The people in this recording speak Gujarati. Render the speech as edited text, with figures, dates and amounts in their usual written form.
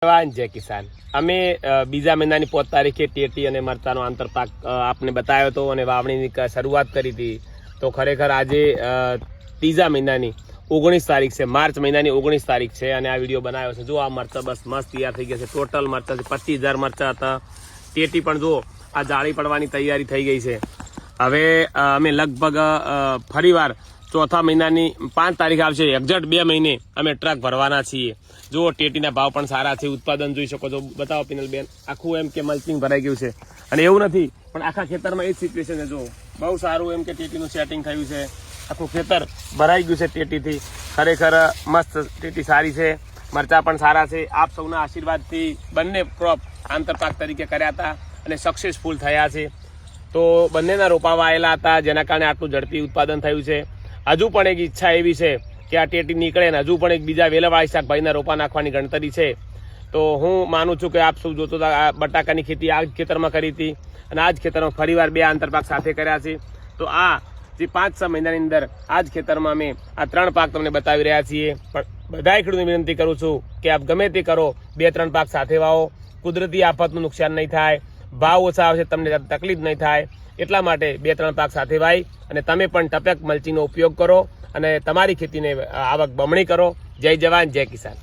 जय किसान અમે બીજા મહિનાની 5 તારીખે ટેટી અને મરચાનો આંતરપાક આપને બતાવ્યો હતો અને વાવણીની શરૂઆત કરી હતી। તો ખરેખર આજે ત્રીજા મહિનાની 19 તારીખ છે, માર્ચ મહિનાની 19 તારીખ છે અને આ વિડીયો બનાવ્યો છે। જો આ મરચા બસ મસ્ત તૈયાર થઈ ગયા છે। ટોટલ મરચા 25,000 મરચા હતા। ટેટી પણ જો આ જાળી પડવાની તૈયારી થઈ ગઈ છે। હવે અમે લગભગ ફરીવાર ચોથા મહિનાની 5 તારીખ આવશે, એક્ઝેક્ટ 2 મહિને અમે ટ્રક ભરવાના છીએ। જો ટેટીના ભાવ પણ સારા છે, ઉત્પાદન જોઈ શકો છો। બતાવો પિનલબેન, આખું એમ કે મલ્ચિંગ ભરાઈ ગયું છે અને એવું નથી પણ આખા ખેતરમાં એ જ સિચ્યુએશન છે। જો બહુ સારું એમ કે ટેટીનું સેટિંગ થયું છે, આખું ખેતર ભરાઈ ગયું છે ટેટીથી। ખરેખર મસ્ત ટેટી સારી છે, મરચા પણ સારા છે। આપ સૌના આશીર્વાદથી બંને ક્રોપ આંતરપાક તરીકે કર્યા હતા અને સક્સેસફુલ થયા છે। તો બંનેના રોપા વાયેલા હતા, જેના કારણે આટલું ઝડપી ઉત્પાદન થયું છે। હજુ પણ એક ઈચ્છા એવી છે કે આ ટેટી નીકળે ને હજુ પણ એક બીજા વેલાવાળી શાકભાજીના રોપા નાખવાની ગણતરી છે। તો હું માનું છું કે આપ સૌ જોતો આ બટાકાની ખેતી આ જ ખેતરમાં કરી હતી અને આ જ ખેતરમાં ફરીવાર 2 આંતરપાક સાથે કર્યા છે। તો આ જે 5-6 મહિનાની અંદર આ જ ખેતરમાં અમે આ 3 પાક તમને બતાવી રહ્યા છીએ। પણ બધાય ખેડૂતોને વિનંતી કરું છું કે આપ ગમે તે કરો, 2-3 પાક સાથે વાવો, કુદરતી આફતનું નુકસાન નહીં થાય, ભાવ ઓછા આવશે, તમને તકલીફ નહીં થાય। એટલા માટે 2-3 પાક સાથે વાવી અને તમે પણ ટપક મલ્ચીનો ઉપયોગ કરો અને તમારી ખેતીને આવક બમણી કરો। જય જવાન, જય કિસાન।